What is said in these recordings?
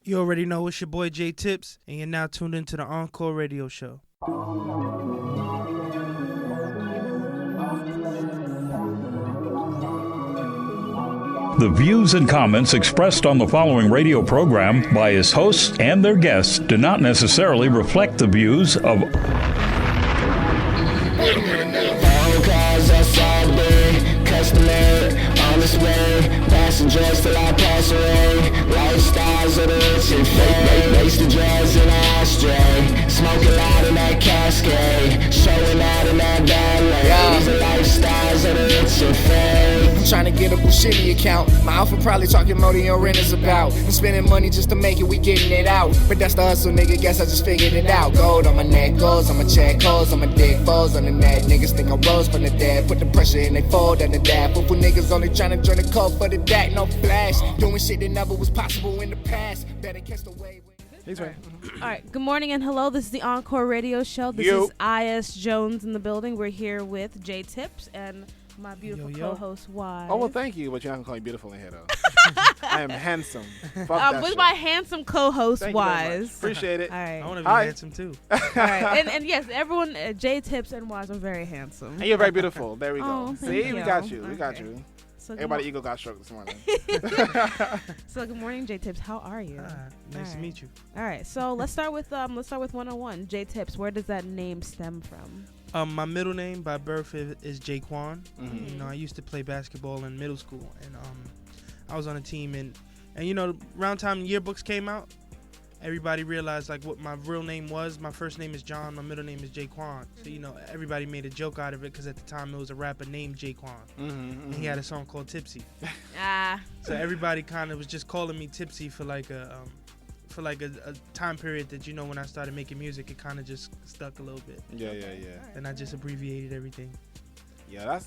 You already know it's your boy J Tips, and you're now tuned into the Encore radio show. The views and comments expressed on the following radio program by its hosts and their guests do not necessarily reflect the views of passengers till I pass away. Lifestyles of the rich and fame. Waste the drugs in an ashtray. Smoking out in that cascade. Showing out in that ballet. These are lifestyles of the rich and fame. I'm trying to get a Bushini account. My alpha probably talking more than your rent is about. I'm spending money just to make it, we getting it out. But that's the hustle, nigga, guess I just figured it out. Gold on my neck, goals on my check, holes on my dick, foes on the net. Niggas think I rose from the dead. Put the pressure in, they fold under that. But for niggas only trying to join the code for the DAC, no flash. Doing shit that never was possible in the past. Better catch the wave. He's right. All right. Good morning and hello. This is the Encore radio show. This is I.S. Jones in the building. We're here with J Tips and my beautiful co-host, Wise. Oh, well, thank you, but you're not going to call me beautiful in here, though. I am handsome. Fuck that with shit. my handsome co-host, Thank Wise. Appreciate it. All right. I want to be handsome, too. All right. And yes, everyone, J Tips and Wise are very handsome. And you're very beautiful. There we go. Oh, See, thank we you. got you. We Okay. got you. So Everybody ego got stroked this morning. So good morning, J Tips. How are you? Nice to meet you. All right. So let's start with 101. J Tips. Where does that name stem from? My middle name by birth is Jaquan. Mm-hmm. You know, I used to play basketball in middle school, and I was on a team, and you know, around time yearbooks came out, everybody realized like what my real name was. My first name is John. My middle name is Jaquan. So you know, everybody made a joke out of it because at the time it was a rapper named Jaquan, and he had a song called Tipsy. So everybody kind of was just calling me Tipsy for like a time period that, you know, when I started making music, it kind of just stuck a little bit. Yeah. And I just abbreviated everything. Yeah,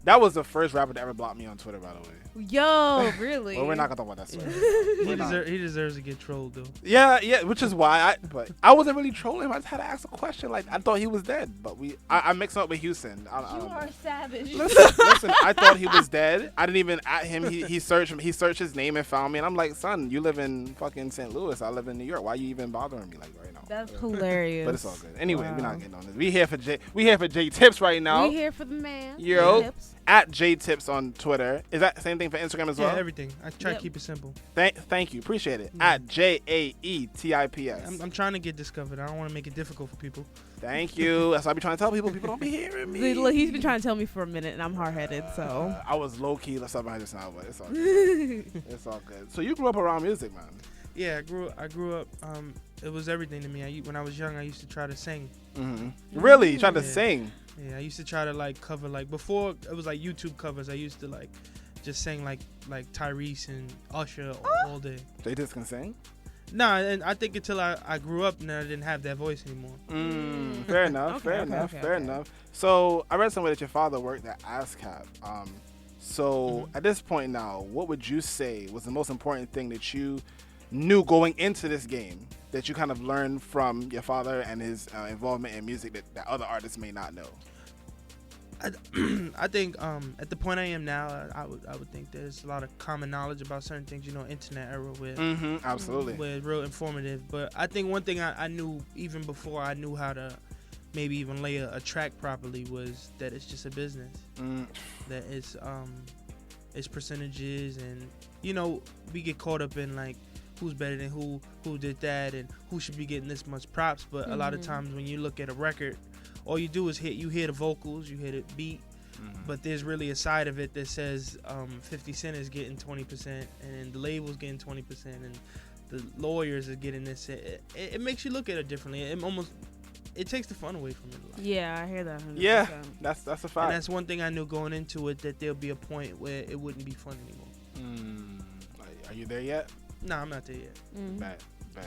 that was the first rapper to ever block me on Twitter, by the way. Yo, really? Well, we're not gonna talk about that story. He deserves to get trolled though. Yeah, which is why I wasn't really trolling him. I just had to ask a question. Like, I thought he was dead, but I mixed him up with Houston. I You are savage. Listen, I thought he was dead. I didn't even at him. He searched his name and found me, and I'm like, son, you live in fucking St. Louis. I live in New York. Why you even bothering me like right now? That's hilarious. But it's all good. Anyway, we're not getting on this. We here for J Tips right now. We here for the man. Yo, Tips. at J Tips on Twitter. Is that the same thing for Instagram as well? Yeah, everything. I try to keep it simple. Thank you. Appreciate it. At JAETIPS. I'm trying to get discovered. I don't want to make it difficult for people. Thank you. That's what I be trying to tell people. People don't be hearing me. Look, he's been trying to tell me for a minute, and I'm hard-headed, so. I was low-key. Let's talk about this now, but it's all good. It's all good. So you grew up around music, man. Yeah, I grew up. It was everything to me. When I was young, I used to try to sing. Mm-hmm. Really? You tried to sing? Yeah, I used to try to like cover like before it was like YouTube covers. I used to like just sing like Tyrese and Usher all day. They just can sing? Nah, and I think until I grew up and I didn't have that voice anymore. Fair enough. Fair enough. So I read somewhere that your father worked at ASCAP. At this point now, what would you say was the most important thing that you knew going into this game that you kind of learned from your father and his involvement in music that other artists may not know? I think at the point I am now, I would think there's a lot of common knowledge about certain things. You know, internet era with absolutely, with real informative. But I think one thing I knew even before I knew how to maybe even lay a track properly was that it's just a business. That it's percentages, and you know, we get caught up in like who's better than who did that, and who should be getting this much props. But a lot of times when you look at a record, all you do is you hear the vocals, you hear the beat, but there's really a side of it that says 50 Cent is getting 20%, and the label's getting 20%, and the lawyers are getting this. It makes you look at it differently. It takes the fun away from it a lot. Yeah, I hear that. 100%. Yeah, that's a fact. And that's one thing I knew going into it, that there'll be a point where it wouldn't be fun anymore. Are you there yet? No, I'm not there yet. Bet.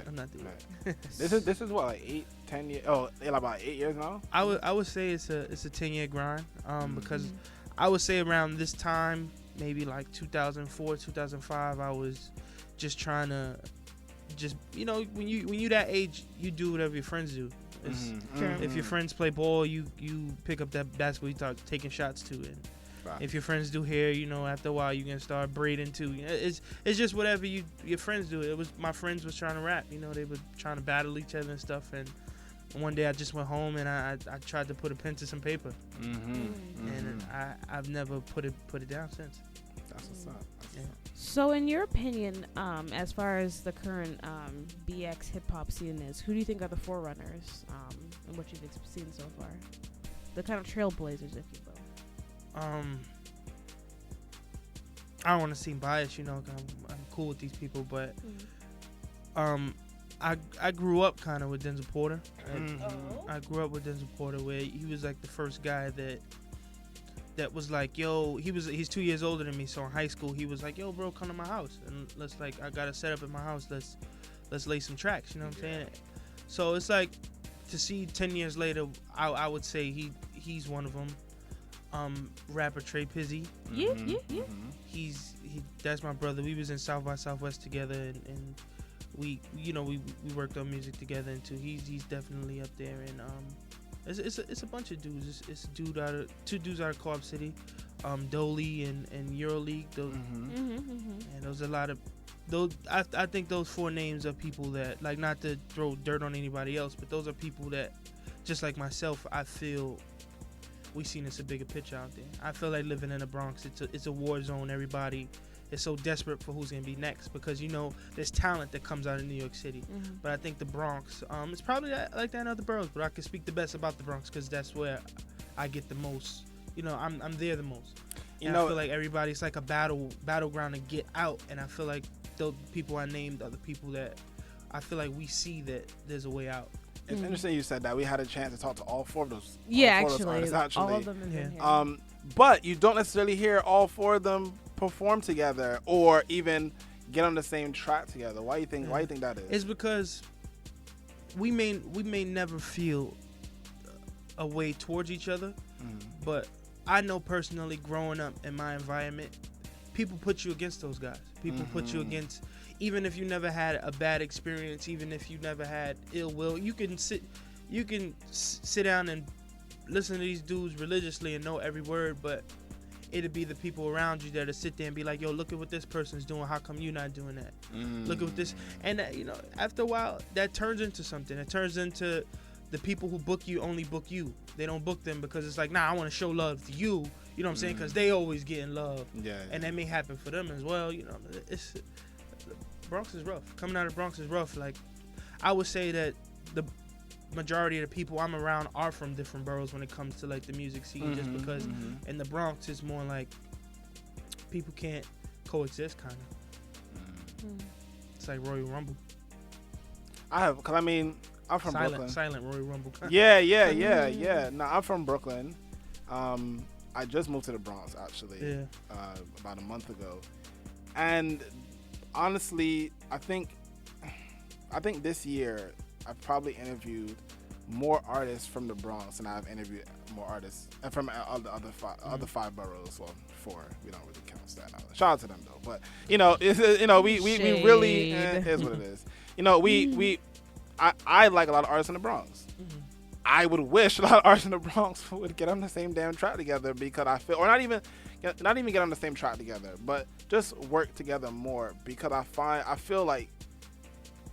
I'm not there yet. This is what, like 8-10 years? Oh, about 8 years now. I would say it's a 10-year grind. Because I would say around this time, maybe like 2004, 2005, I was just trying to, you know, when you that age, you do whatever your friends do. If your friends play ball, you pick up that basketball you start taking shots to, and If your friends do hair, after a while you can start braiding too. It's just whatever your friends do. It was my friends was trying to rap. They were trying to battle each other and stuff. And one day I just went home and I tried to put a pen to some paper. And I've never put it down since. That's what's up. Yeah. So, in your opinion, as far as the current BX hip hop scene is, who do you think are the forerunners and what you've seen so far? The kind of trailblazers, if you will. I don't want to seem biased, 'cause I'm cool with these people, but I grew up kind of with Denzel Porter. I grew up with Denzel Porter, where he was like the first guy that was like, yo, he's 2 years older than me, so in high school he was like, yo, bro, come to my house and I got a setup at my house, let's lay some tracks, you know what I'm saying? So it's like, to see 10 years later, I would say he's one of them. Rapper Trey Pizzy. Yeah. That's my brother. We was in South by Southwest together, and we worked on music together, and too. He's definitely up there, and it's a bunch of dudes. It's two dudes out of Co-op City, Dolly and EuroLeague. And there's a lot of those. I think those four names are people that, like, not to throw dirt on anybody else, but those are people that, just like myself, I feel we seen this a bigger picture out there. I feel like living in the Bronx, it's a war zone. Everybody is so desperate for who's gonna be next, because there's talent that comes out of New York City. But I think the Bronx, it's probably like that in other boroughs, but I can speak the best about the Bronx because that's where I get the most. I'm there the most. And I feel like everybody's like a battleground to get out, and I feel like the people I named are the people that I feel like we see that there's a way out. It's interesting you said that. We had a chance to talk to all four of those. Actually, all of them. Yeah. But you don't necessarily hear all four of them perform together or even get on the same track together. Why do you think that is? It's because we may never feel a way towards each other, but I know personally, growing up in my environment, people put you against those guys. People put you against. Even if you never had a bad experience, even if you never had ill will, you can sit down and listen to these dudes religiously and know every word, but it'd be the people around you that'll sit there and be like, yo, look at what this person's doing. How come you're not doing that? Look at what this... And, after a while, that turns into something. It turns into the people who book you only book you. They don't book them because it's like, nah, I want to show love to you. You know what I'm saying? Because they always getting love. Yeah. And that may happen for them as well. It's... Bronx is rough. Coming out of Bronx is rough. Like, I would say that the majority of the people I'm around are from different boroughs when it comes to like the music scene, just because in the Bronx it's more like people can't coexist, kind of. It's like Royal Rumble. I'm from Brooklyn. Silent Royal Rumble. Yeah. No, I'm from Brooklyn. I just moved to the Bronx actually. About a month ago, and honestly, I think this year I've probably interviewed more artists from the Bronx than I've interviewed more artists from other five boroughs. Well, four. We don't really count Staten Island. Shout out to them though. But we really here's what it is. I like a lot of artists in the Bronx. I would wish a lot of artists in the Bronx would get on the same damn track together, because I feel, or not even get on the same track together, but just work together more, because I feel like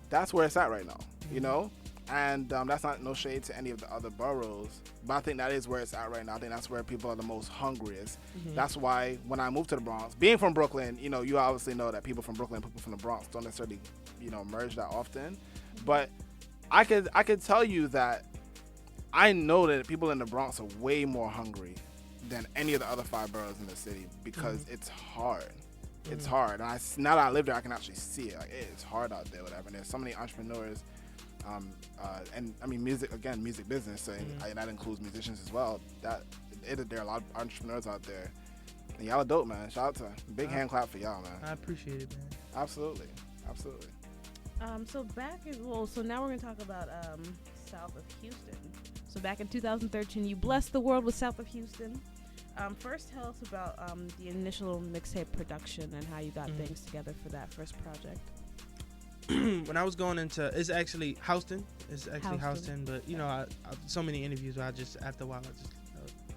that's where it's at right now, and that's not no shade to any of the other boroughs, but I think that is where it's at right now. I think that's where people are the most hungriest. That's why when I moved to the Bronx, being from Brooklyn, you obviously know that people from Brooklyn and people from the Bronx don't necessarily, merge that often, but I could tell you that I know that people in the Bronx are way more hungry than any of the other five boroughs in the city, because it's hard. It's hard. And now that I live there, I can actually see it. Like, it's hard out there, whatever. And there's so many entrepreneurs, and I mean, music business, so and that includes musicians as well. There are a lot of entrepreneurs out there. And y'all are dope, man. Shout out to them. Big hand clap for y'all, man. I appreciate it, man. Absolutely. So now we're going to talk about South of Houston. So back in 2013, you blessed the world with South of Houston. First, tell us about the initial mixtape production and how you got things together for that first project. When I was going into, it's actually Houston, but I so many interviews where I just, after a while, I just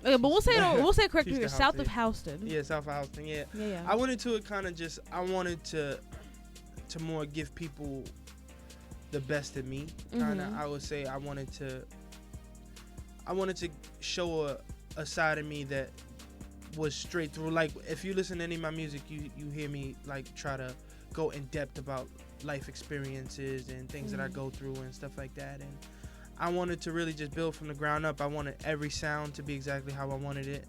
Okay, but we'll say it correctly here. Houston, South of Houston. Yeah, south of Houston. Yeah. Yeah. I went into it kind of just. I wanted to more give people the best of me. Kind of. I would say I wanted to show a side of me that was straight through. Like if you listen to any of my music, you hear me like try to go in depth about life experiences and things that I go through and stuff like that. And I wanted to really just build from the ground up. I wanted every sound to be exactly how I wanted it.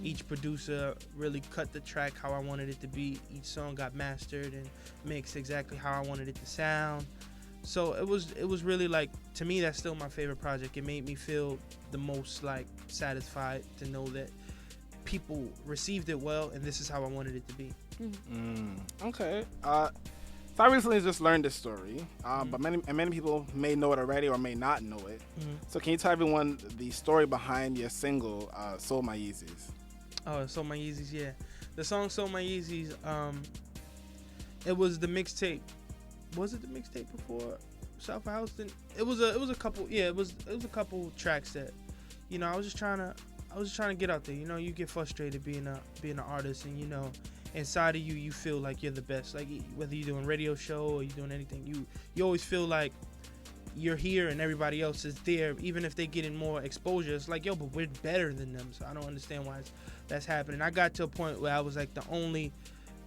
Each producer really cut the track how I wanted it to be. Each song got mastered and mixed exactly how I wanted it to sound. So it was really like, to me, that's still my favorite project. It made me feel the most like satisfied to know that people received it well, and this is how I wanted it to be. Okay. So I recently just learned this story, but many people may know it already or may not know it. So can you tell everyone the story behind your single, Sold My Yeezys? Oh, Sold My Yeezys, yeah. The song Sold My Yeezys, it was the mixtape. Was it the mixtape before South of Houston? It was a couple, yeah, it was a couple tracks that, you know, I was just trying to get out there. You know, you get frustrated being an artist, and you know, inside of you feel like you're the best. Like whether you're doing a radio show or you're doing anything, you always feel like you're here and everybody else is there. Even if they getting more exposure, it's like, yo, but we're better than them. So I don't understand why that's happening. I got to a point where I was like, the only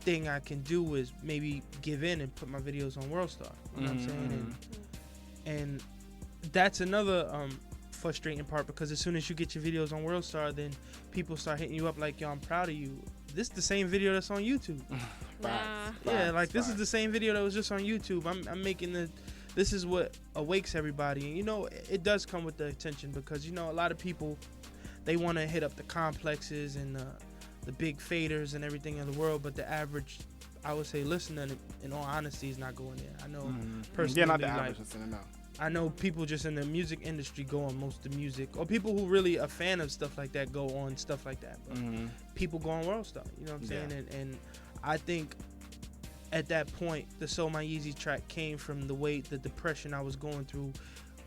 thing I can do is maybe give in and put my videos on WorldStar. You know what I'm saying? And that's another frustrating part, because as soon as you get your videos on WorldStar, then people start hitting you up like, yo, I'm proud of you. This is the same video that's on YouTube. This is the same video that was just on YouTube. I'm making this is what awakes everybody. And you know, it does come with the attention, because you know, a lot of people, they want to hit up the complexes and the big faders and everything in the world, but the average, I would say, listener, in all honesty, is not going there. I know personally, not the average listener, no. I know people just in the music industry go on most of the music, or people who really a fan of stuff like that go on stuff like that. But people go on WorldStar, you know what I'm saying? And I think at that point, the Sold My Yeezy track came from the depression I was going through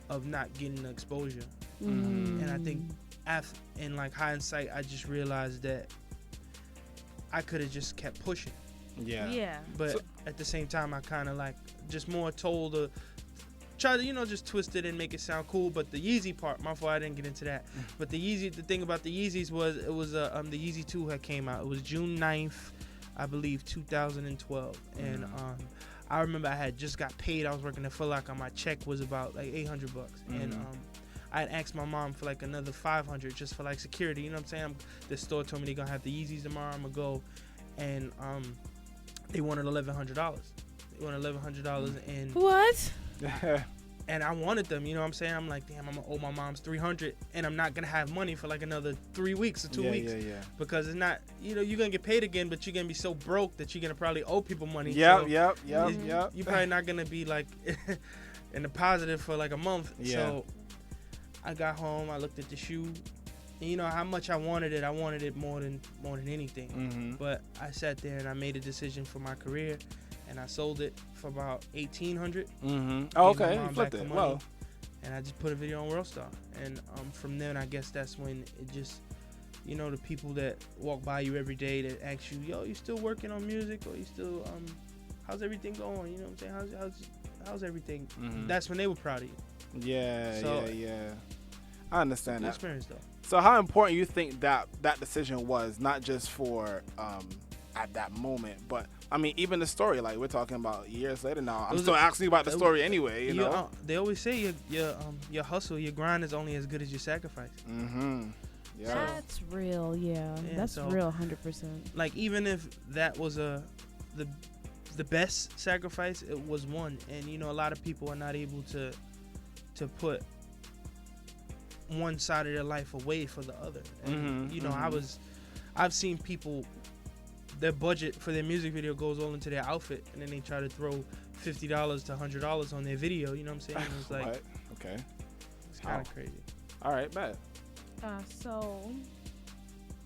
of not getting the exposure. And I think in like hindsight, I just realized that I could have just kept pushing. But at the same time, I kind of like just more told to try to, you know, just twist it and make it sound cool. But the Yeezy part, my fault, I didn't get into that. But the thing about the Yeezys was, it was the Yeezy 2 had came out. It was June 9th, I believe, 2012. And I remember I had just got paid. I was working at Foot Locker. My check was about like $800. And I had asked my mom for like another $500 just for like security. You know what I'm saying? The store told me they're gonna have the Yeezys tomorrow. I'm gonna go, and they wanted $1,100. They wanted $1,100, and what? And I wanted them. You know what I'm saying? I'm like, damn, I'm gonna owe my mom's $300, and I'm not gonna have money for like another 3 weeks or 2 weeks. Because it's not, you know, you're gonna get paid again, but you're gonna be so broke that you're gonna probably owe people money. You're probably not gonna be like in the positive for like a month. So I got home, I looked at the shoe, and you know how much I wanted it more than anything. But I sat there and I made a decision for my career, and I sold it for about $1,800. Oh, okay, you flipped it. Wow. And I just put a video on WorldStar, and from then I guess that's when it just, you know, the people that walk by you every day that ask you, yo, you still working on music, or you still how's everything going? You know what I'm saying? How's everything? That's when they were proud of you. Yeah. I understand that. Experience though. So how important you think that decision was, not just for at that moment, but I mean even the story, like we're talking about years later now. I'm still asking you about the story anyway, you know. They always say your hustle, your grind is only as good as your sacrifice. Yeah. That's real, that's real, 100%. Like even if that was the best sacrifice, it was one. And you know, a lot of people are not able to put one side of their life away for the other. And you know, I've seen people, their budget for their music video goes all into their outfit, and then they try to throw $50 to $100 on their video. You know what I'm saying? It's like, what? Okay, it's kind of crazy. All right, bet. So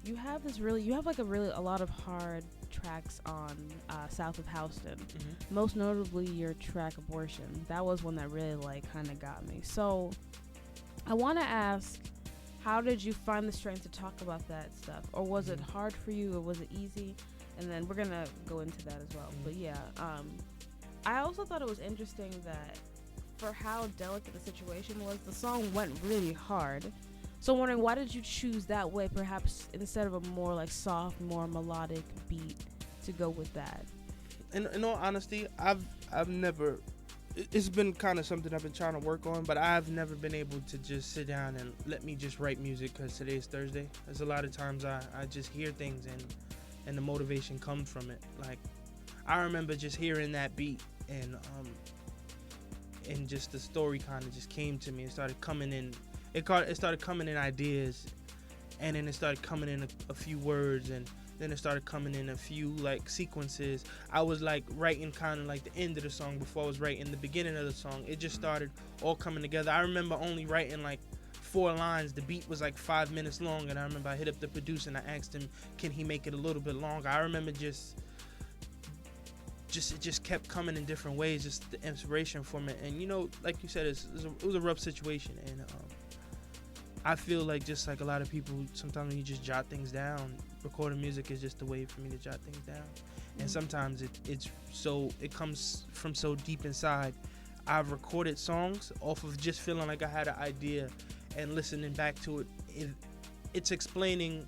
you have a lot of hard tracks on South of Houston. Most notably your track Abortion. That was one that really like kind of got me. So I want to ask, how did you find the strength to talk about that stuff? Or was it hard for you, or was it easy? And then we're going to go into that as well. But yeah, I also thought it was interesting that for how delicate the situation was, the song went really hard. So I'm wondering, why did you choose that way, perhaps instead of a more like soft, more melodic beat to go with that? In all honesty, I've never. It's been kind of something I've been trying to work on, but I've never been able to just sit down and let me just write music because today is Thursday. There's a lot of times I just hear things and the motivation comes from it. Like, I remember just hearing that beat and just the story kind of just came to me. It started coming in. It started coming in ideas, and then it started coming in a few words, and then it started coming in a few like sequences. I was like writing kind of like the end of the song before I was writing the beginning of the song. It just started all coming together. I remember only writing like 4 lines. The beat was like 5 minutes long, and I remember I hit up the producer and I asked him, can he make it a little bit longer? I remember it just kept coming in different ways, just the inspiration from it. And you know, like you said, it was a rough situation, and I feel like just like a lot of people, sometimes when you just jot things down, recording music is just a way for me to jot things down. And sometimes it comes from so deep inside. I've recorded songs off of just feeling like I had an idea, and listening back to it, it's explaining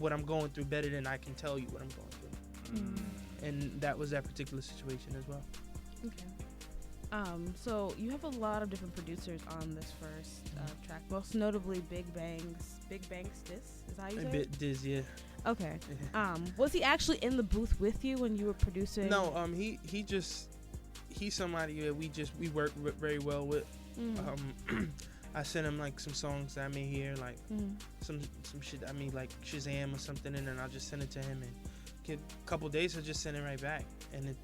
what I'm going through better than I can tell you what I'm going through. And that was that particular situation as well. Okay. So you have a lot of different producers on this first track, most notably Big Bang's Diz. Is that how you say it? Diz, yeah. Okay. Was he actually in the booth with you when you were producing? No. He's somebody that we work very well with. I sent him like some songs that I may hear, like some shit I mean like Shazam or something, and then I'll just send it to him, and a couple days I'll just send it right back. And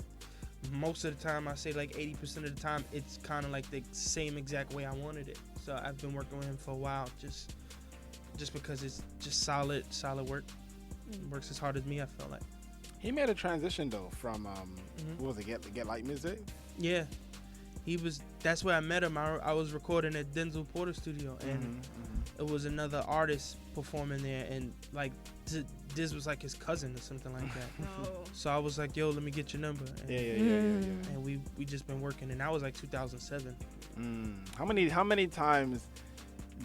most of the time, I say like 80% of the time, it's kind of like the same exact way I wanted it. So I've been working with him for a while, just because it's just solid work. It works as hard as me, I feel like. He made a transition though from what was it, Get Light Music? Yeah, that's where I met him. I was recording at Denzel Porter Studio, and it was another artist performing there, and like Diz was like his cousin or something like that. So I was like, yo, let me get your number. And And we just been working, and that was like 2007. How many times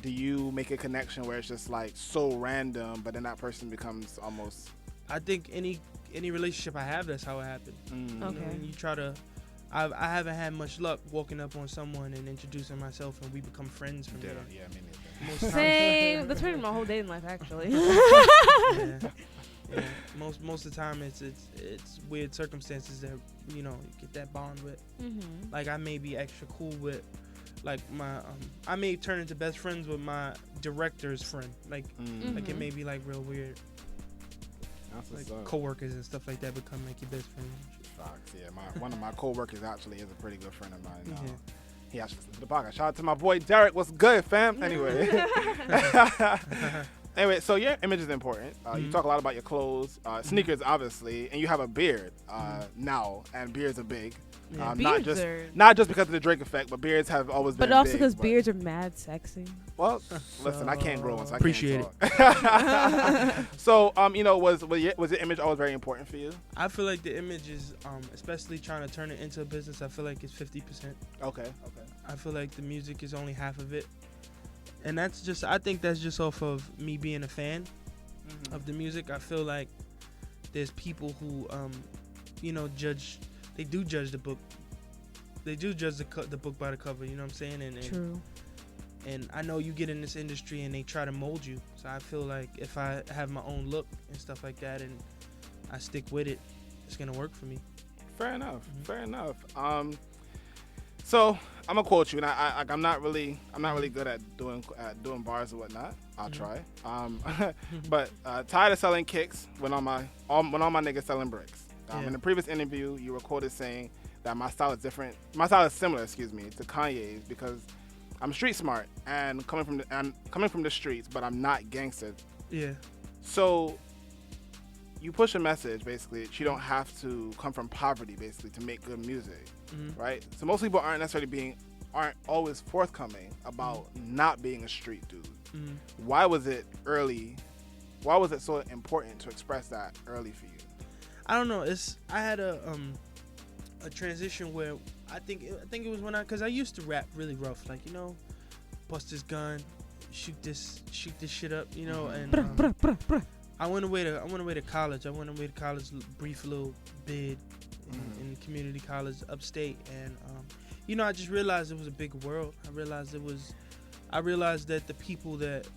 do you make a connection where it's just like so random, but then that person becomes almost? I think any relationship I have, that's how it happened. Okay. When you try to, I haven't had much luck walking up on someone and introducing myself, and we become friends from there. Yeah, me neither. Same. That's pretty much my whole dating life, actually. Yeah. Most of the time, it's weird circumstances that you get that bond with. Like I may be extra cool with, like my I may turn into best friends with my director's friend. Like it may be like real weird. That's like coworkers and stuff like that become like your best friend. Facts, yeah. One of my coworkers actually is a pretty good friend of mine. He actually listens to the podcast. Shout out to my boy Derek. What's good, fam? Anyway. Anyway, so your image is important. You talk a lot about your clothes, sneakers, obviously, and you have a beard now, and beards are big. Yeah, not just because of the Drake effect, but beards have always been. But also big, because beards are mad sexy. Well, listen, I can't grow one, so I appreciate can't talk. So, was your image always very important for you? I feel like the image is, especially trying to turn it into a business, I feel like it's 50%. Okay. I feel like the music is only half of it. And I think that's just off of me being a fan of the music. I feel like there's people who, judge. They do judge the book. They do judge the book by the cover. You know what I'm saying? And True. And I know you get in this industry and they try to mold you. So I feel like if I have my own look and stuff like that, and I stick with it, it's gonna work for me. Fair enough. Fair enough. So I'm gonna quote you, and I'm not really good at doing bars or whatnot. I'll try. But tired of selling kicks when all my niggas selling bricks. In the previous interview, you were quoted saying that my style is different. My style is similar, to Kanye's, because I'm street smart and coming from the streets, but I'm not gangster. Yeah. So you push a message basically that you don't have to come from poverty basically to make good music, right? So most people aren't always forthcoming about not being a street dude. Why was it early? Why was it so important to express that early for you? I don't know. I had a transition where I think it was when because I used to rap really rough, like, you know, bust this gun, shoot this shit up, you know, and I went away to college. Brief little bid in community college upstate, and you know, I just realized it was a big world. I realized that the people that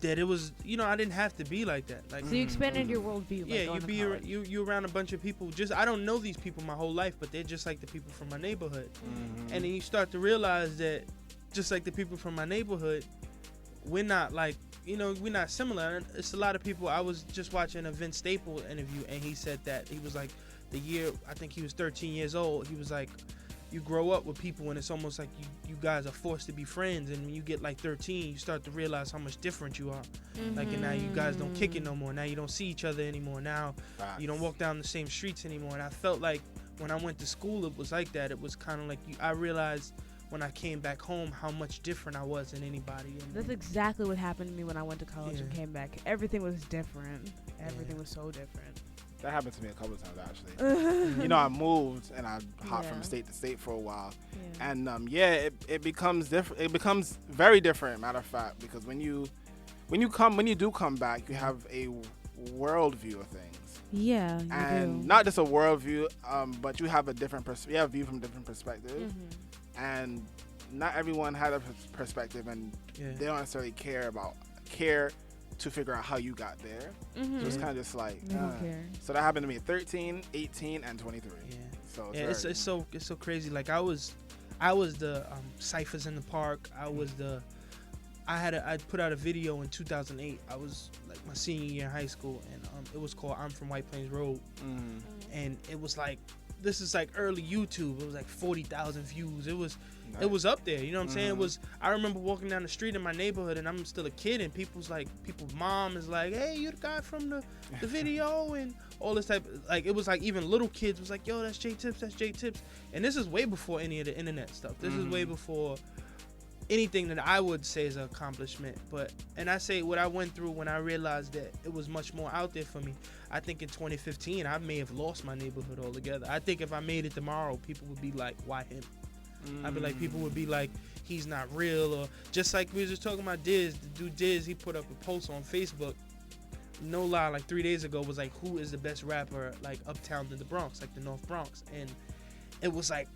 it was, you know, I didn't have to be like that. Like, so you expanded your worldview. You around a bunch of people. Just, I don't know these people my whole life, but they're just like the people from my neighborhood. And then you start to realize that just like the people from my neighborhood, we're not like, you know, we're not similar. And it's a lot of people. I was just watching a Vince Staples interview, and he said that he was like, the year, I think he was 13 years old. He was like, you grow up with people, and it's almost like you guys are forced to be friends. And when you get like 13, you start to realize how much different you are. Like, and now you guys don't kick it no more. Now you don't see each other anymore. Now you don't walk down the same streets anymore. And I felt like when I went to school, it was like that. It was kind of like I realized when I came back home how much different I was than anybody. And that's exactly what happened to me when I went to college and came back. Everything was different. Everything was so different. That happened to me a couple of times, actually. You know, I moved and I hopped from state to state for a while. And it becomes different. It becomes very different, matter of fact, because when you do come back, you have a worldview of things. Yeah, you and do. Not just a worldview, but you have a different you have a view from a different perspective. And not everyone had a perspective, and they don't necessarily care to figure out how you got there. So it's kind of just like, so that happened to me at 13, 18, and 23. So it's so crazy. Like I was the ciphers in the park. I put out a video in 2008. I was like my senior year in high school, and it was called "I'm from White Plains Road," and it was like, this is like early YouTube. It was like 40,000 views. It was up there. You know what I'm saying? I remember walking down the street in my neighborhood, and I'm still a kid, and people's mom is like, "Hey, you the guy from the video," and all this type. Like, it was like even little kids was like, "Yo, that's J Tips. That's J Tips." And this is way before any of the internet stuff. This is way before anything that I would say is an accomplishment. And I say what I went through when I realized that it was much more out there for me. I think in 2015, I may have lost my neighborhood altogether. I think if I made it tomorrow, people would be like, why him? I'd be like, people would be like, he's not real. Or just like we were just talking about Diz, the dude Diz, he put up a post on Facebook, no lie, like 3 days ago, was like, who is the best rapper like uptown in the Bronx, like the North Bronx? And it was like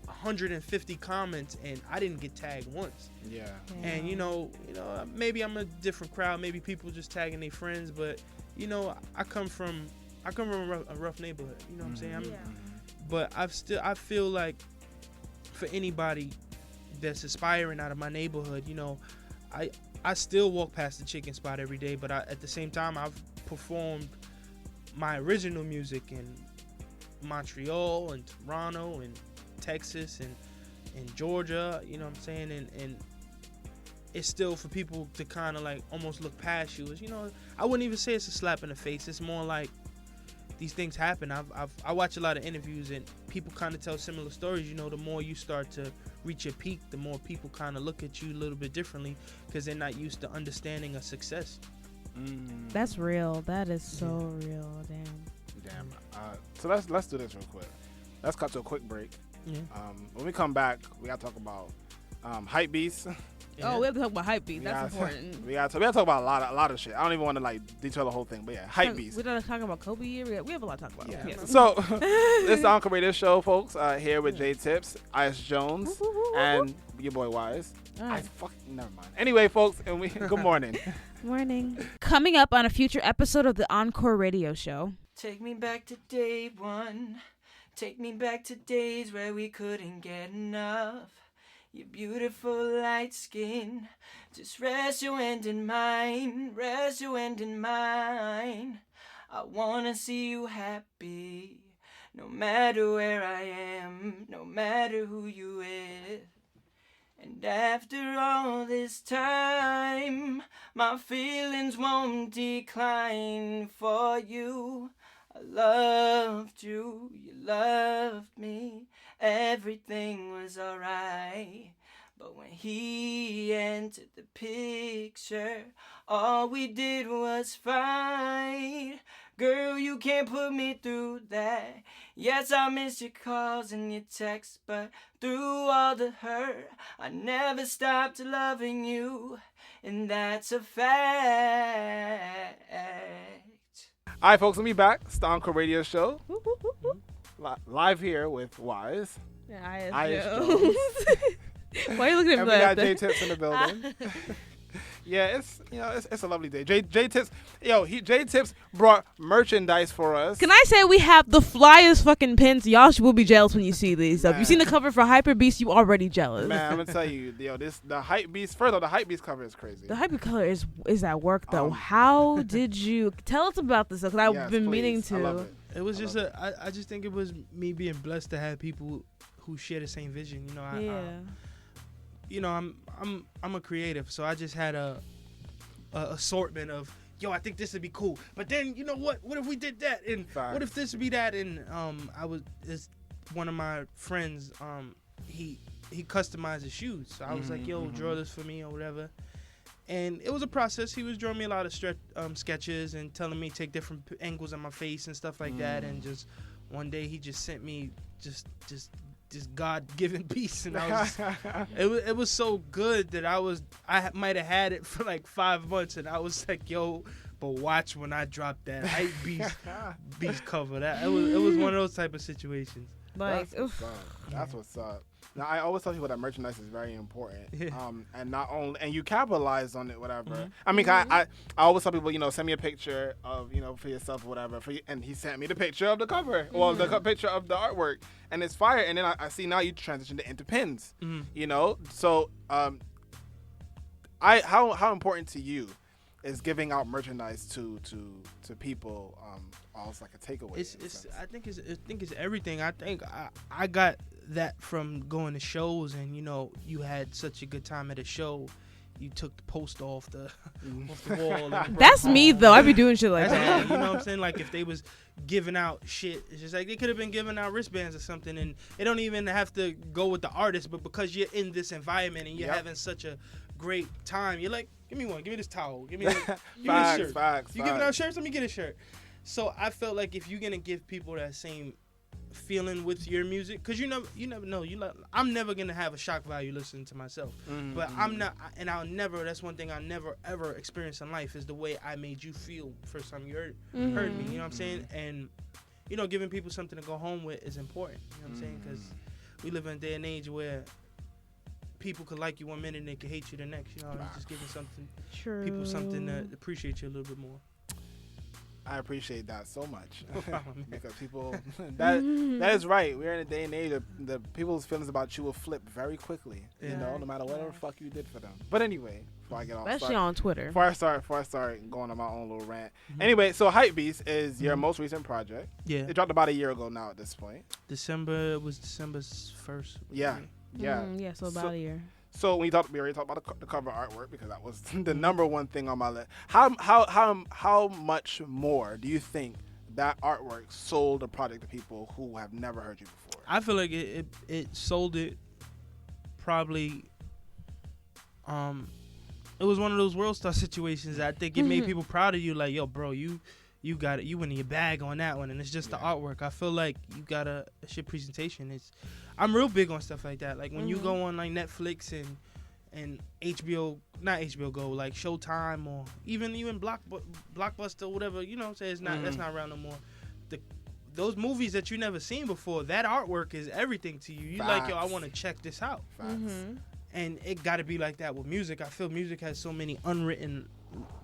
150 comments, and I didn't get tagged once. Yeah. And you know, maybe I'm a different crowd. Maybe people just tagging their friends, but you know, I come from a rough neighborhood. You know what I'm saying? But I feel like for anybody that's aspiring out of my neighborhood, you know, I still walk past the chicken spot every day, but at the same time, I've performed my original music in Montreal and Toronto and Texas and Georgia, you know what I'm saying? And it's still for people to kind of like almost look past you. You know, I wouldn't even say it's a slap in the face. It's more like these things happen. I watch a lot of interviews, and people kind of tell similar stories. You know, the more you start to reach your peak, the more people kind of look at you a little bit differently because they're not used to understanding a success. That's real. That is so real. Damn. So let's do this real quick. Let's cut to a quick break. When we come back, we gotta talk about hype beasts. Oh, we have to talk about hype beasts. That's important. We gotta talk about a lot of shit. I don't even want to like detail the whole thing, but yeah, hype beasts. We're not talking about Kobe here. We have a lot to talk about. Yeah. So this is the Encore Radio Show, folks. Here with J Tips, Ice Jones, and your boy Wise. Never mind. Anyway, folks, and good morning. Morning. Coming up on a future episode of the Encore Radio Show. Take me back to day one. Take me back to days where we couldn't get enough. Your beautiful light skin. Just rest your hand in mine. Rest your hand in mine. I wanna see you happy. No matter where I am. No matter who you with. And after all this time, my feelings won't decline for you. I loved you, you loved me, everything was alright. But when he entered the picture, all we did was fight. Girl, you can't put me through that. Yes, I miss your calls and your texts, but through all the hurt, I never stopped loving you, and that's a fact. All right, folks, let me back. It's the Encore Radio Show. Live here with Wise. Yeah, I.S. Jones. Why are you looking at me And we like got that? J Tips in the building. Yeah, it's a lovely day. J Tips, J Tips brought merchandise for us. Can I say we have the flyest fucking pins? Y'all will be jealous when you see these. If you seen the cover for Hyper Beast, you already jealous. Man, I'm gonna tell you, the Hype Beast. First of all, the Hype Beast cover is crazy. The Hyper color is at work though. How did you tell us about this? Because I've been meaning to. I love it. It was I just think it was me being blessed to have people who share the same vision. I'm a creative, so I just had a assortment of I think this would be cool. But then you know what if we did that, and what if this would be that, and it's one of my friends, he customizes shoes, so I was like, draw this for me or whatever. And it was a process. He was drawing me a lot of sketches and telling me to take different angles on my face and stuff like that. And just one day he just sent me just God-given piece, and I was it was so good that I might have had it for like 5 months, and I was like, but watch when I drop that Hype Beast cover. That it was one of those type of situations. Like, that's what's up. Now, I always tell people that merchandise is very important, and not only, and you capitalize on it, whatever. I mean, I always tell people, send me a picture of, for yourself or whatever, and he sent me the picture of the cover, well, the picture of the artwork, and it's fire. And then I see now you transitioned it into pins, So, how important to you is giving out merchandise to people, almost like a takeaway? I think it's everything. I think I got that from going to shows, and you had such a good time at a show, you took the post off the wall. That's me though. I be doing shit like that. You know what I'm saying? Like if they was giving out shit, it's just like they could have been giving out wristbands or something, and it don't even have to go with the artist, but because you're in this environment and you're having such a great time, you're like, give me one, give me this towel, give me this shirt. You giving out shirts? Let me get a shirt. So I felt like if you're gonna give people that same feeling with your music, because you never know. I'm never gonna have a shock value listening to myself, but I'm not, and I'll never. That's one thing I never ever experience in life is the way I made you feel first time you heard me. You know what I'm saying? And giving people something to go home with is important. You know what I'm saying? Because we live in a day and age where people could like you one minute and they could hate you the next. Just giving people something to appreciate you a little bit more. I appreciate that so much because people that is right. We're in a day and age of the people's feelings about you will flip very quickly. No matter whatever the fuck you did for them. But anyway, before I get off, especially on Twitter. Before I start going on my own little rant. Anyway, so Hype Beast is your most recent project. Yeah, it dropped about a year ago now at this point. December 1st. Yeah. So about a year. So we already talked about the cover artwork because that was the number one thing on my list. How much more do you think that artwork sold the project to people who have never heard you before? I feel like it sold it probably. It was one of those world star situations. I think it made people proud of you. Like, yo, bro, you got it. You went in your bag on that one, and it's just the artwork. I feel like you got a shit presentation. I'm real big on stuff like that. Like when you go on like Netflix and HBO, not HBO Go, like Showtime or even Blockbuster, whatever. You know what I'm saying? It's not that's not around no more. Those movies that you never seen before, that artwork is everything to you. You like, yo, I want to check this out. And it got to be like that with music. I feel music has so many unwritten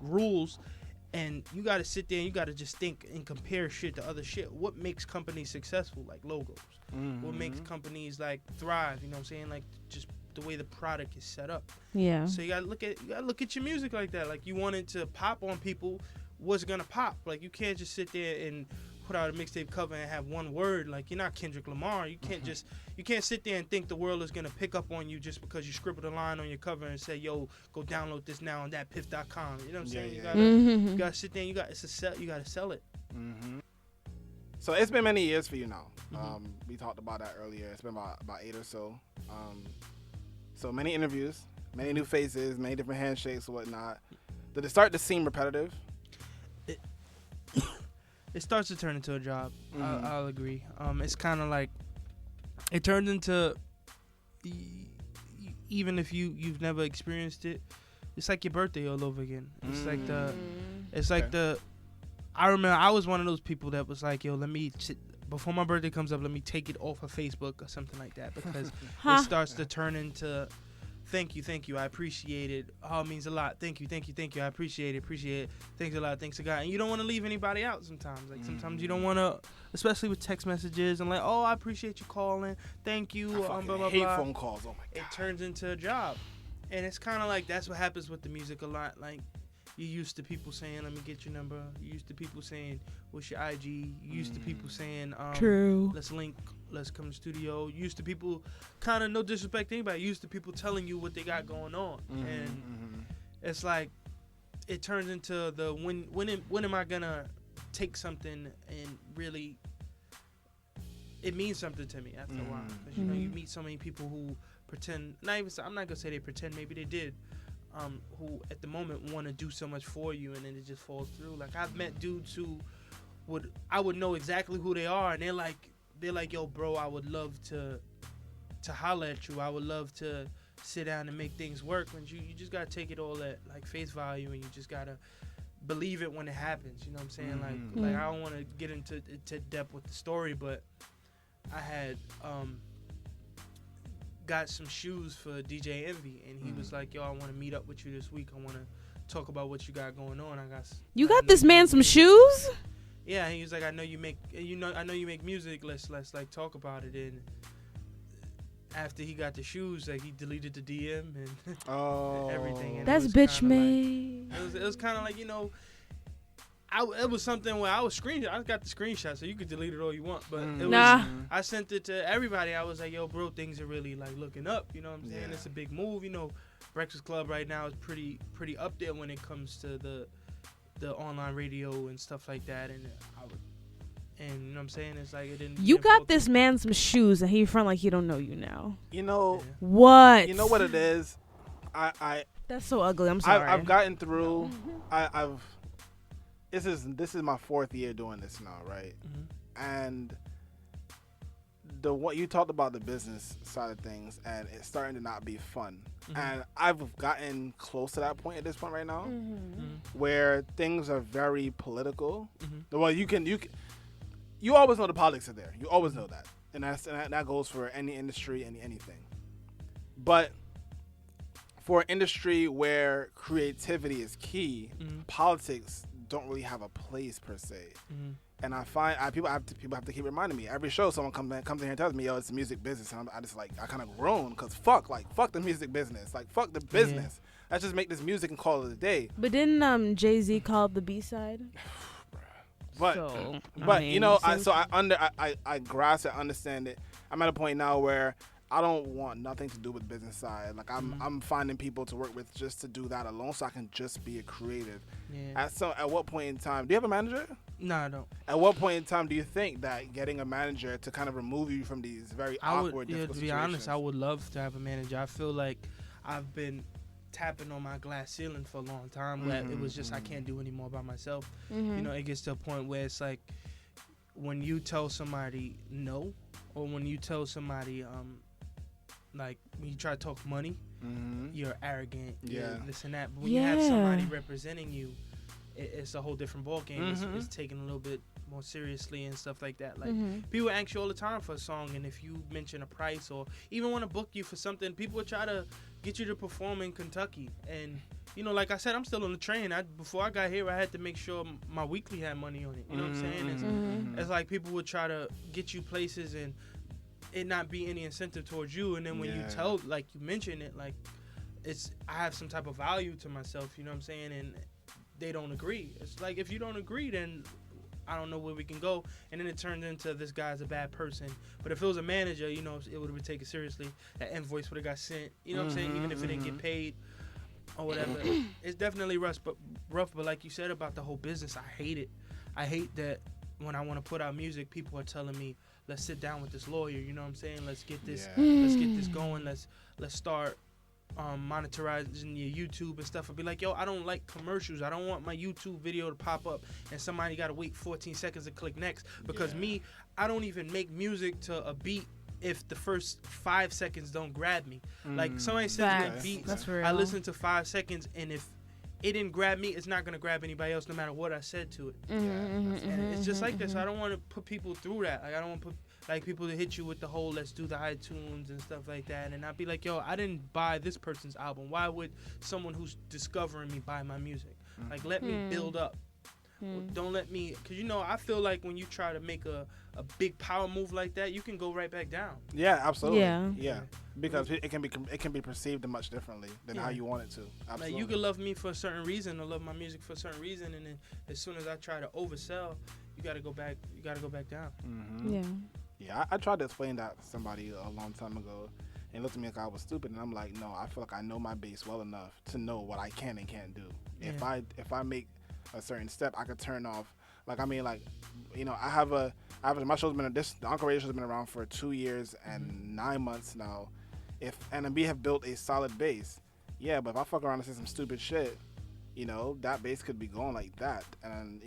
rules. And you got to sit there and you got to just think and compare shit to other shit. What makes companies successful? Like logos. What makes companies like thrive? You know what I'm saying? Like just the way the product is set up. Yeah. So you got to look at your music like that. Like you want it to pop on people. What's gonna pop? Like you can't just sit there and put out a mixtape cover and have one word. Like you're not Kendrick Lamar. You can't you can't sit there and think the world is gonna pick up on you just because you scribbled a line on your cover and say, yo, go download this now on thatpiff.com. You know what I'm saying? You gotta sit there and you gotta sell it. So it's been many years for you now. We talked about that earlier. It's been about 8 or so. So many interviews, many new faces, many different handshakes and whatnot. Did it start to seem repetitive? It starts to turn into a job. I'll agree. It's kind of like it turns into, even if you've never experienced it, it's like your birthday all over again. It's like I remember I was one of those people that was like, yo, before my birthday comes up, let me take it off of Facebook or something like that, because it starts to turn into, thank you, I appreciate it. Oh, it means a lot. Thank you, I appreciate it. Thanks a lot, thanks to God. And you don't want to leave anybody out sometimes. Like sometimes you don't want to, especially with text messages and like, oh, I appreciate you calling. Thank you. I Blah, blah, hate blah. phone calls. Oh my God. It turns into a job, and it's kind of like that's what happens with the music a lot. Like, you used to people saying, let me get your number. You used to people saying, what's your IG? You used to people saying, True. Let's link, let's come to the studio. You used to people, kind of no disrespect to anybody, used to people telling you what they got going on. And it's like, it turns into the, when am I going to take something and really, it means something to me after a while. Because, you meet so many people who pretend, I'm not going to say they pretend, maybe they did. Who at the moment want to do so much for you, and then it just falls through. Like, I've met dudes who I would know exactly who they are, and they're like, yo, bro, I would love to holler at you. I would love to sit down and make things work. When you just gotta take it all at like face value, and you just gotta believe it when it happens. You know what I'm saying? Like I don't want to get into depth with the story, but I had got some shoes for DJ Envy, and he was like, yo, I want to meet up with you this week. I want to talk about what you got going on. You got this man some shoes? Yeah, he was like, I know you make music. Let's like talk about it. And after he got the shoes, like, he deleted the DM and everything. And that's bitch made. Like, it was kind of like, it was something where I got the screenshot, so you could delete it all you want. But it was, I sent it to everybody. I was like, yo, bro, things are really like looking up. You know what I'm saying? Yeah. It's a big move. Breakfast Club right now is pretty up there when it comes to the online radio and stuff like that. And you know what I'm saying? It's like it didn't. You got this man some shoes, and he front like he don't know you now. What? You know what it is? That's so ugly. I'm sorry. I've gotten through. This is my 4th year doing this now, right? And what you talked about, the business side of things, and it's starting to not be fun. And I've gotten close to that point at this point right now, where things are very political. Well, you always know the politics are there. You always know that, and that goes for any industry, anything. But for an industry where creativity is key, politics don't really have a place per se. And I find people have to keep reminding me every show. Someone comes in here and tells me, yo, it's the music business, and I kind of groan, because fuck the music business, like fuck the business. Let's just make this music and call it a day. But didn't Jay-Z call it the B-side? But I grasp it, understand it. I'm at a point now where I don't want nothing to do with business side. Like, I'm finding people to work with just to do that alone, so I can just be a creative. Yeah. At what point in time, do you have a manager? No, I don't. At what point in time do you think that getting a manager to kind of remove you from these very awkward, difficult situations? To be honest, I would love to have a manager. I feel like I've been tapping on my glass ceiling for a long time. Where it was just I can't do any more by myself. It gets to a point where it's like when you tell somebody no, or when you tell somebody like when you try to talk money, you're arrogant, you're this and that. But when you have somebody representing you, it's a whole different ballgame. It's taken a little bit more seriously and stuff like that. Like people ask you all the time for a song, and if you mention a price or even want to book you for something, people will try to get you to perform in Kentucky. And like I said, I'm still on the train. Before I got here, I had to make sure my weekly had money on it. You know what I'm saying? It's like people would try to get you places and it not be any incentive towards you. And then when you tell, like you mention it, like I have some type of value to myself. You know what I'm saying? And they don't agree. It's like, if you don't agree, then I don't know where we can go. And then it turns into this guy's a bad person. But if it was a manager, it would have been taken seriously. That invoice would have got sent. You know what I'm saying? Even if it didn't get paid or whatever. It's definitely rough, but like you said about the whole business, I hate it. I hate that when I want to put out music, people are telling me, let's sit down with this lawyer. You know what I'm saying? Let's get this going. Let's start monetizing your YouTube and stuff, I'd be like, yo, I don't like commercials. I don't want my YouTube video to pop up and somebody got to wait 14 seconds to click next. Because me, I don't even make music to a beat if the first 5 seconds don't grab me. Like somebody sends me a beat, That's real. I listen to 5 seconds, and if it didn't grab me, it's not gonna grab anybody else, no matter what I said to it. And it's just like this. I don't want to put people through that. Like I don't want to put like people to hit you with the whole let's do the iTunes and stuff like that, and I'd be like, yo, I didn't buy this person's album. Why would someone who's discovering me buy my music? Like let me build up. Don't let me, because I feel like when you try to make a big power move like that, you can go right back down. Yeah, absolutely. Yeah. Because it can be perceived much differently than how you want it to. Absolutely. Like you can love me for a certain reason or love my music for a certain reason, and then as soon as I try to oversell, you gotta go back down. Yeah, I tried to explain that to somebody a long time ago, and looked at me like I was stupid, and I'm like, no, I feel like I know my base well enough to know what I can and can't do. If I make a certain step, I could turn off. Like I mean, like I have my show's been the Encore radio show's been around for 2 years and 9 months now. If we have built a solid base, but if I fuck around and say some stupid shit, that base could be going like that, and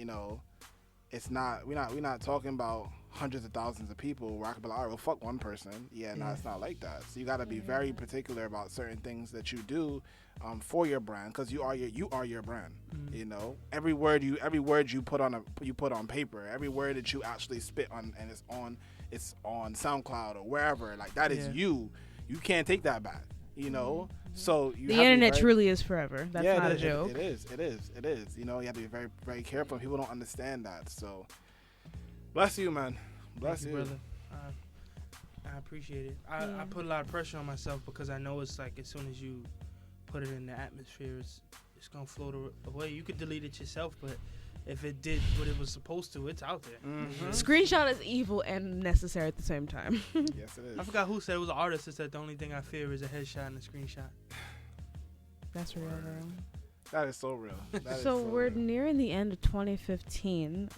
it's not we're not talking about hundreds of thousands of people where I could be like, all right, well, fuck one person. No, it's not like that. So you got to be very particular about certain things that you do for your brand, because you are your brand. Every word you put on paper, every word that you actually spit on, and it's on SoundCloud or wherever, like that is you. You can't take that back. So the internet truly is forever. That's not a joke. It is. You have to be very, very careful. People don't understand that. So bless you, man. Bless you, brother. I appreciate it. I put a lot of pressure on myself because I know it's like as soon as you put it in the atmosphere, it's gonna float away. You could delete it yourself, but if it did what it was supposed to, it's out there. Screenshot is evil and necessary at the same time. Yes, it is. I forgot who said it. Was an artist that said the only thing I fear is a headshot and a screenshot. That's real, bro. That is so real. So we're nearing the end of 2015.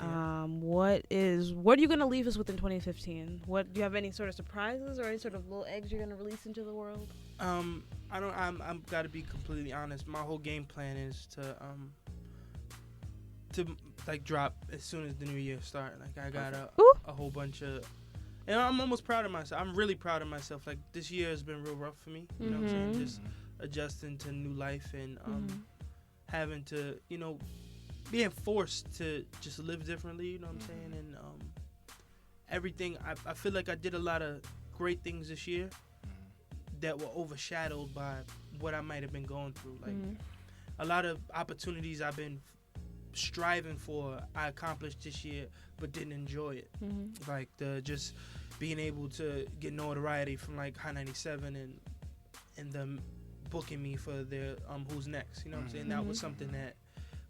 What are you gonna leave us with in 2015? Do you have any sort of surprises or any sort of little eggs you're gonna release into the world? I'm gotta be completely honest. My whole game plan is to like drop as soon as the new year start. Like I got a whole bunch of, and I'm almost proud of myself. I'm really proud of myself. Like this year has been real rough for me. You know what I'm saying? Just adjusting to new life and having to, being forced to just live differently. You know what I'm saying? And everything. I feel like I did a lot of great things this year that were overshadowed by what I might have been going through. Like a lot of opportunities I've been striving for, I accomplished this year, but didn't enjoy it. Like just being able to get notoriety from like High 97 and them booking me for their Who's Next. You know what I'm saying? That was something that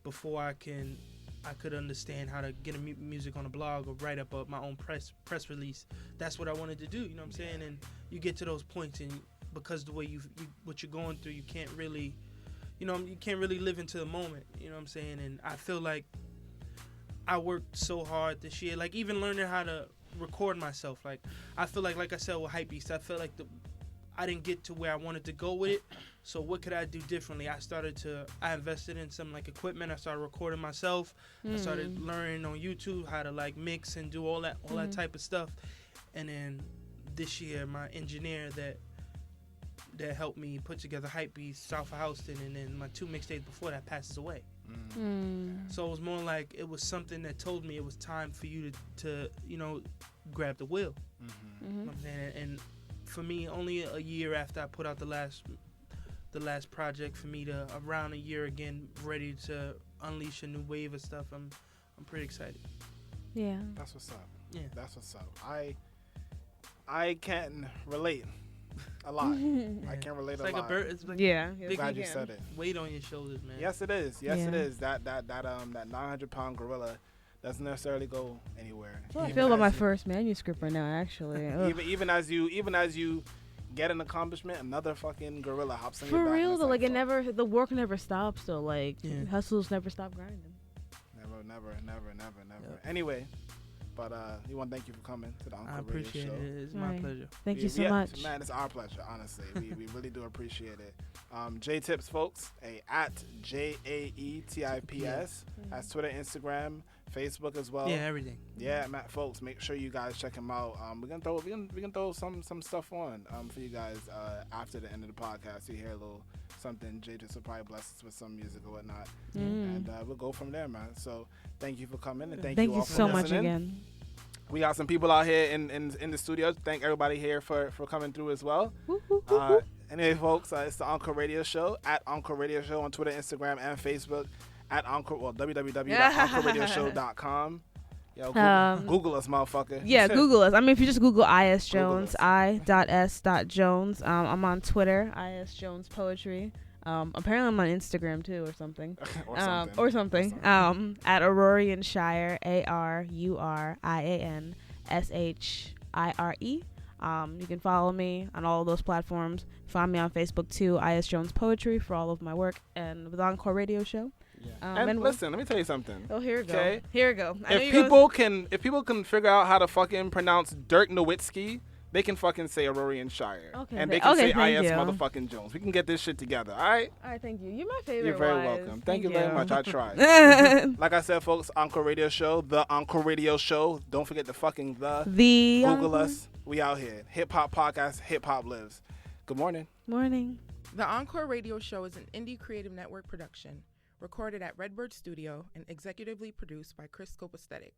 before I could understand how to get music on a blog or write up my own press release. That's what I wanted to do. You know what I'm saying? And you get to those points, and because the way what you're going through, you can't really. You can't really live into the moment, you know what I'm saying? And I feel like I worked so hard this year, like even learning how to record myself. Like I feel like I said with Hypebeast, I feel like I didn't get to where I wanted to go with it. So what could I do differently? I invested in some like equipment. I started recording myself. I started learning on YouTube how to like mix and do all that type of stuff. And then this year, my engineer that helped me put together Hypebeast, South of Houston, and then my 2 mixtapes before that passes away. So it was more like it was something that told me it was time for you to grab the wheel. You know what I'm saying? And for me, only a year after I put out the last project, for me to around a year again, ready to unleash a new wave of stuff. I'm pretty excited. Yeah. That's what's up. Yeah. That's what's up. I can relate a lot. I can relate a lot. It's like big glad you said it. Weight on your shoulders, man. Yes, it is. Yes, it is. That 900-pound gorilla doesn't necessarily go anywhere. Well, I feel about my first manuscript right now, actually. even as you get an accomplishment, another fucking gorilla hops on your back. For real though, like the work never stops though. Like hustles never stop grinding. Never. Anyway, But we want to thank you for coming to the Encore I appreciate Radio Show. it. It's my pleasure. Thank you so much. Man, it's our pleasure, honestly. we really do appreciate it. J Tips, folks, at JAETIPS. That's Twitter, Instagram, Facebook as well. Yeah, everything. Yeah, Matt, folks, make sure you guys check him out. We're gonna throw some stuff on for you guys after the end of the podcast. You hear a little something. Jay just will probably bless us with some music or whatnot, and we'll go from there, man. So thank you for coming, and thank you all for so listening. much again. We got some people out here in the studio. Thank everybody here for coming through as well. Anyway, folks, it's the Encore Radio Show at Encore Radio Show on Twitter, Instagram, and Facebook. At Encore, www.encoreradioshow.com. Yo, Google us, motherfucker. Yeah, Google us. I mean, if you just Google I.S. Jones, I.S.Jones. I'm on Twitter, I.S. Jones Poetry. Apparently I'm on Instagram too, or something. Or something. At Aurorian Shire, ARURIANSHIRE. You can follow me on all of those platforms. Find me on Facebook too, I.S. Jones Poetry, for all of my work, and with Encore Radio Show. Yeah. And listen, let me tell you something. Oh, here we go. Okay? Here we go. If people can figure out how to fucking pronounce Dirk Nowitzki, they can fucking say Aurorian Shire. Okay. And they can say I.S. you. motherfucking Jones. We can get this shit together, all right? All right, thank you. You're my favorite. You're very wise. welcome. Thank you very much. I tried. Like I said, folks, Encore Radio Show, the Encore Radio Show. Don't forget the fucking the. Google us. We out here. Hip Hop Podcast, Hip Hop Lives. Good morning. Morning. The Encore Radio Show is an indie creative network production, recorded at Redbird Studio and executively produced by Cris Copastetik.